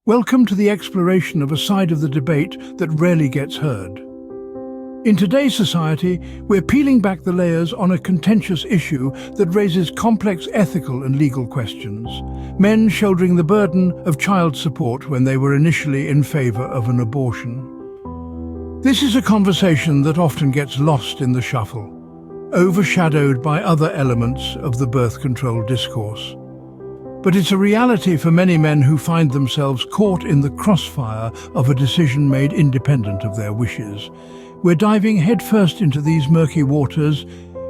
Welcome to the exploration of a side of the debate that rarely gets heard. In today's society, we're peeling back the layers on a contentious issue that raises complex ethical and legal questions. Men shouldering the burden of child support when they were initially in favor of an abortion. This is a conversation that often gets lost in the shuffle, overshadowed by other elements of the birth control discourse. But it's a reality for many men who find themselves caught in the crossfire of a decision made independent of their wishes. We're diving headfirst into these murky waters,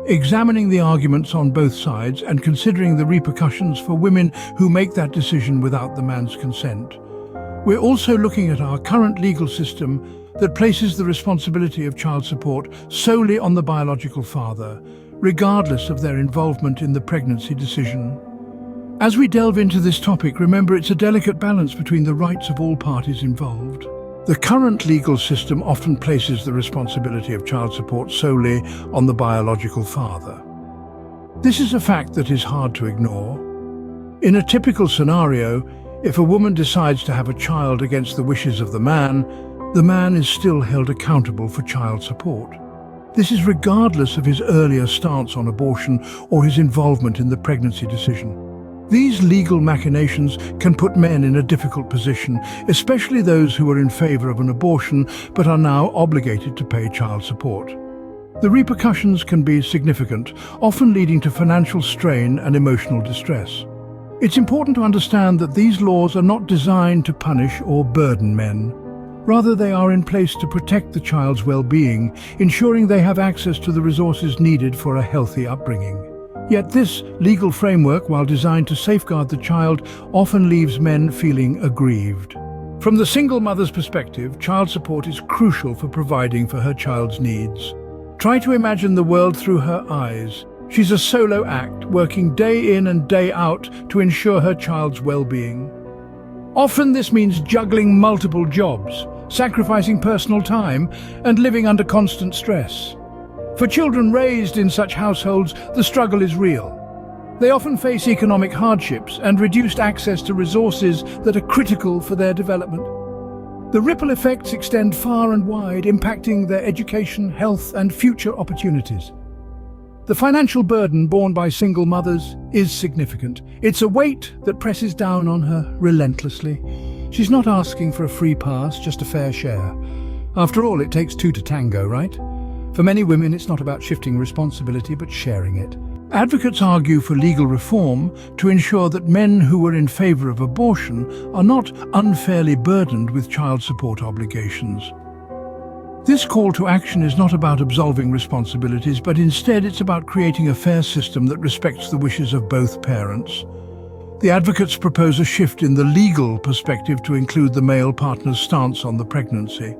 examining the arguments on both sides and considering the repercussions for women who make that decision without the man's consent. We're also looking at our current legal system that places the responsibility of child support solely on the biological father, regardless of their involvement in the pregnancy decision. As we delve into this topic, remember it's a delicate balance between the rights of all parties involved. The current legal system often places the responsibility of child support solely on the biological father. This is a fact that is hard to ignore. In a typical scenario, if a woman decides to have a child against the wishes of the man is still held accountable for child support. This is regardless of his earlier stance on abortion or his involvement in the pregnancy decision. These legal machinations can put men in a difficult position, especially those who are in favor of an abortion but are now obligated to pay child support. The repercussions can be significant, often leading to financial strain and emotional distress. It's important to understand that these laws are not designed to punish or burden men. Rather, they are in place to protect the child's well-being, ensuring they have access to the resources needed for a healthy upbringing. Yet this legal framework, while designed to safeguard the child, often leaves men feeling aggrieved. From the single mother's perspective, child support is crucial for providing for her child's needs. Try to imagine the world through her eyes. She's a solo act, working day in and day out to ensure her child's well-being. Often this means juggling multiple jobs, sacrificing personal time, and living under constant stress. For children raised in such households, the struggle is real. They often face economic hardships and reduced access to resources that are critical for their development. The ripple effects extend far and wide, impacting their education, health, and future opportunities. The financial burden borne by single mothers is significant. It's a weight that presses down on her relentlessly. She's not asking for a free pass, just a fair share. After all, it takes two to tango, right? For many women, it's not about shifting responsibility, but sharing it. Advocates argue for legal reform to ensure that men who are in favor of abortion are not unfairly burdened with child support obligations. This call to action is not about absolving responsibilities, but instead it's about creating a fair system that respects the wishes of both parents. The advocates propose a shift in the legal perspective to include the male partner's stance on the pregnancy.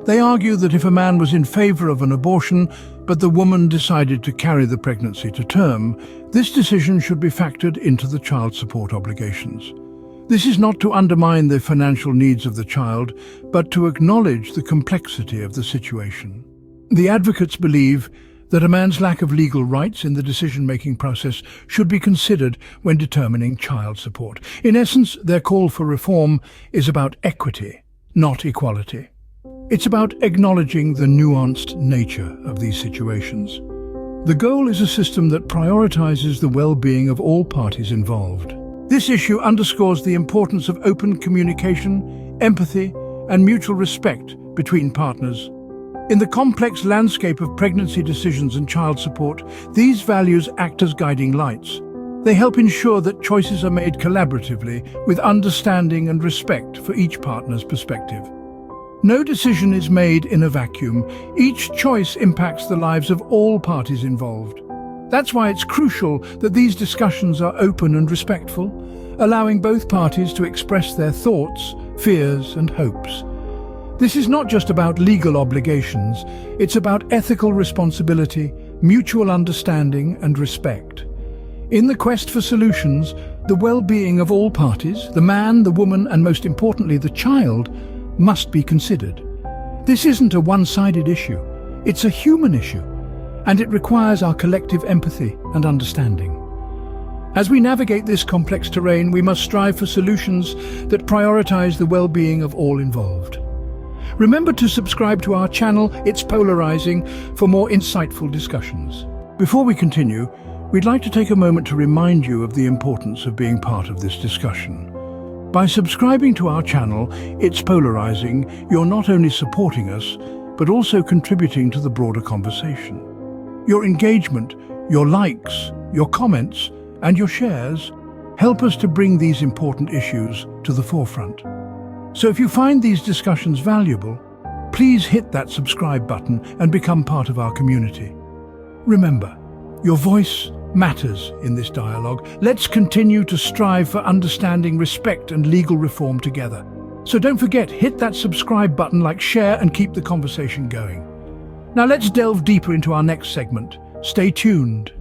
They argue that if a man was in favor of an abortion, but the woman decided to carry the pregnancy to term, this decision should be factored into the child support obligations. This is not to undermine the financial needs of the child, but to acknowledge the complexity of the situation. The advocates believe that a man's lack of legal rights in the decision-making process should be considered when determining child support. In essence, their call for reform is about equity, not equality. It's about acknowledging the nuanced nature of these situations. The goal is a system that prioritizes the well-being of all parties involved. This issue underscores the importance of open communication, empathy, and mutual respect between partners. In the complex landscape of pregnancy decisions and child support, these values act as guiding lights. They help ensure that choices are made collaboratively with understanding and respect for each partner's perspective. No decision is made in a vacuum. Each choice impacts the lives of all parties involved. That's why it's crucial that these discussions are open and respectful, allowing both parties to express their thoughts, fears, and hopes. This is not just about legal obligations, it's about ethical responsibility, mutual understanding, and respect. In the quest for solutions, the well-being of all parties, the man, the woman, and most importantly, the child, must be considered. This isn't a one-sided issue, it's a human issue, and it requires our collective empathy and understanding. As we navigate this complex terrain, we must strive for solutions that prioritize the well-being of all involved. Remember to subscribe to our channel, It's Polarizing, for more insightful discussions. Before we continue, we'd like to take a moment to remind you of the importance of being part of this discussion. By subscribing to our channel, It's Polarizing, you're not only supporting us, but also contributing to the broader conversation. Your engagement, your likes, your comments, and your shares help us to bring these important issues to the forefront. So if you find these discussions valuable, please hit that subscribe button and become part of our community. Remember, your voice matters in this dialogue. Let's continue to strive for understanding, respect, and legal reform together. So don't forget, hit that subscribe button, share, and keep the conversation going. Now let's delve deeper into our next segment. Stay tuned.